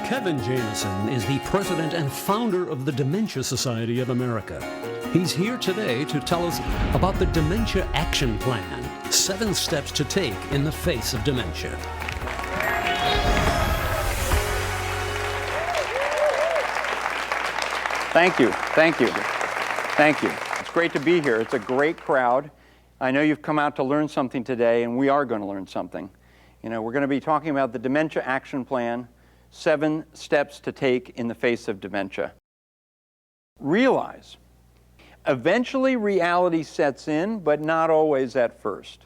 Kevin Jameson is the president and founder of the Dementia Society of America. He's here today to tell us about the Dementia Action Plan, 7 steps to take in the face of dementia. Thank you, thank you, thank you. It's great to be here. It's a great crowd. I know you've come out to learn something today, and we are going to learn something. You know, we're going to be talking about the Dementia Action Plan, 7 steps to take in the face of dementia. Realize, eventually reality sets in, but not always at first.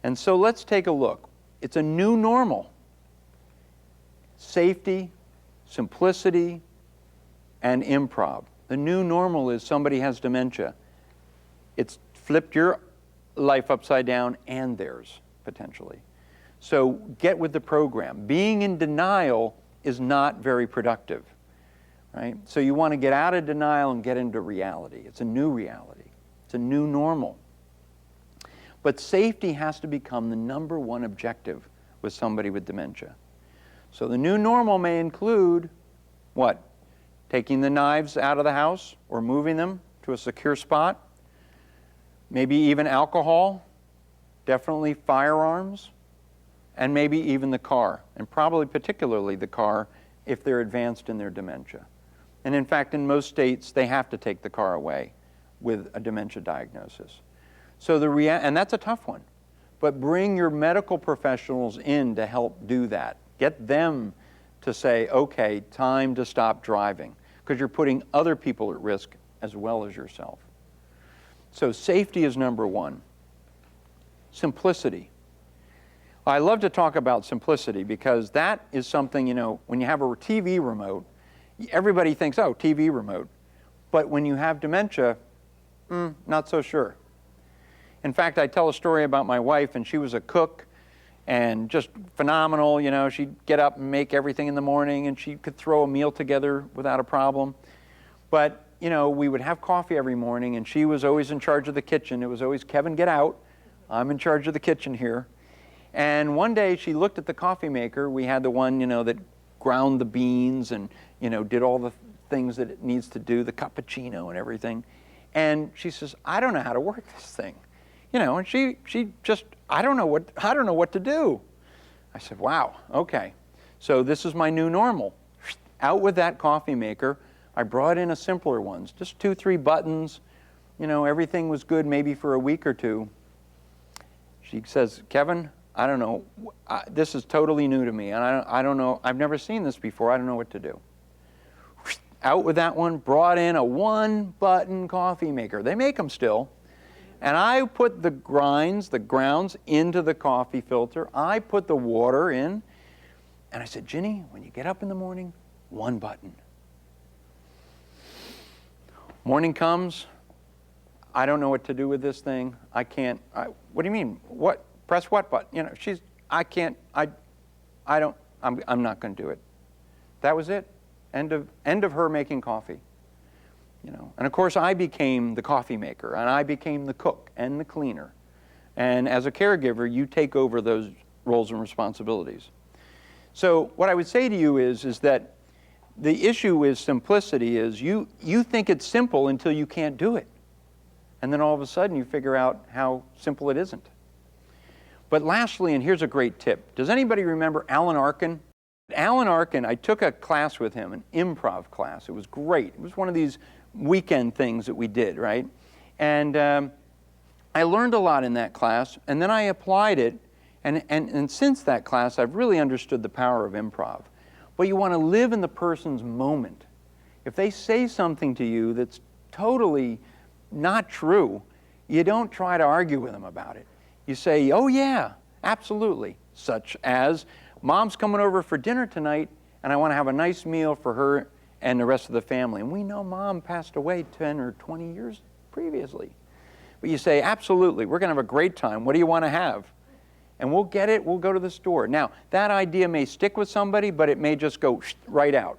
And so let's take a look. It's a new normal. Safety, simplicity, and improv. The new normal is somebody has dementia. It's flipped your life upside down and theirs, potentially. So get with the program. Being in denial is not very productive, right? So you want to get out of denial and get into reality. It's a new reality. It's a new normal. But safety has to become the #1 objective with somebody with dementia. So the new normal may include what? Taking the knives out of the house or moving them to a secure spot. Maybe even alcohol, definitely firearms, and maybe even the car, and probably particularly the car if they're advanced in their dementia. And in fact, in most states, they have to take the car away with a dementia diagnosis. So and that's a tough one. But bring your medical professionals in to help do that. Get them to say, okay, time to stop driving, because you're putting other people at risk as well as yourself. So safety is #1. Simplicity. I love to talk about simplicity because that is something, you know, when you have a TV remote, everybody thinks, oh, TV remote. But when you have dementia, not so sure. In fact, I tell a story about my wife, and she was a cook and just phenomenal. You know, she'd get up and make everything in the morning, and she could throw a meal together without a problem. But, you know, we would have coffee every morning, and she was always in charge of the kitchen. It was always, Kevin, get out. I'm in charge of the kitchen here. And one day she looked at the coffee maker. We had the one, you know, that ground the beans and, you know, did all the things that it needs to do, the cappuccino and everything. And she says, I don't know how to work this thing. You know, and she just, I don't know what to do. I said, wow, okay. So this is my new normal. Out with that coffee maker. I brought in a simpler ones, just 2, 3 buttons. You know, everything was good maybe for a week or 2. She says, Kevin, I don't know, this is totally new to me, and I don't know, I've never seen this before, I don't know what to do. Out with that one, brought in a 1-button coffee maker. They make them still. And I put the grounds into the coffee filter. I put the water in, and I said, Ginny, when you get up in the morning, 1 button. Morning comes, I don't know what to do with this thing. I can't, what do you mean? What? Press what button? You know, I'm not going to do it. That was it. End of her making coffee. You know, and of course I became the coffee maker, and I became the cook and the cleaner. And as a caregiver, you take over those roles and responsibilities. So what I would say to you is that the issue with simplicity is you think it's simple until you can't do it. And then all of a sudden you figure out how simple it isn't. But lastly, and here's a great tip. Does anybody remember Alan Arkin? Alan Arkin, I took a class with him, an improv class. It was great. It was one of these weekend things that we did, right? And I learned a lot in that class, and then I applied it, and since that class, I've really understood the power of improv. But you want to live in the person's moment. If they say something to you that's totally not true, you don't try to argue with them about it. You say, oh yeah, absolutely. Such as, Mom's coming over for dinner tonight, and I want to have a nice meal for her and the rest of the family. And we know Mom passed away 10 or 20 years previously. But you say, absolutely, we're going to have a great time. What do you want to have? And we'll get it, we'll go to the store. Now, that idea may stick with somebody, but it may just go right out.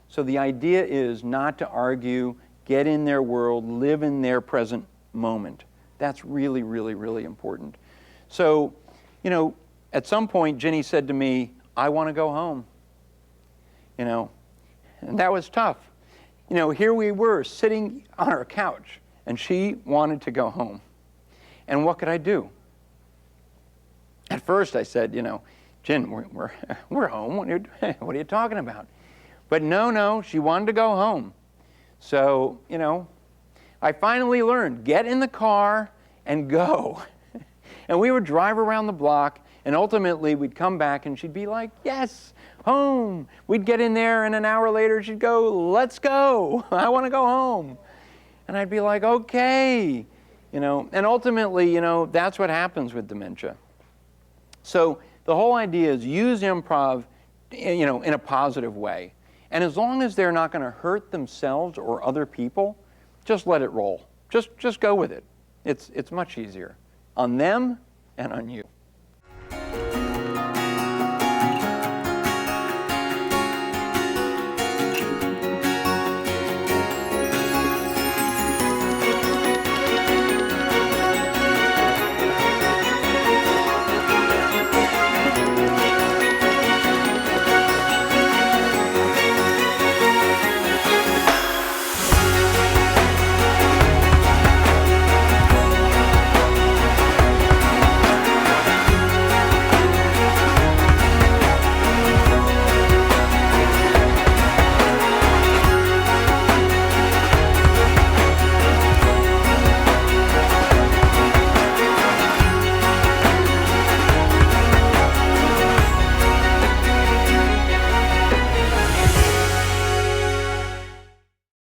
So the idea is not to argue, get in their world, live in their present moment. That's really, really, really important. So, you know, at some point, Ginny said to me, I want to go home. you know, and that was tough. You know, here we were sitting on our couch, and she wanted to go home. And what could I do? At first I said, you know, Jen, we're home. What are you talking about? But no, she wanted to go home. So, you know, I finally learned, get in the car and go. And we would drive around the block, and ultimately we'd come back and she'd be like, yes, home. We'd get in there, and an hour later she'd go, let's go. I want to go home. And I'd be like, okay. You know, and ultimately, you know, that's what happens with dementia. So the whole idea is use improv, you know, in a positive way. And as long as they're not going to hurt themselves or other people, just let it roll. Just go with it. It's much easier on them and on you.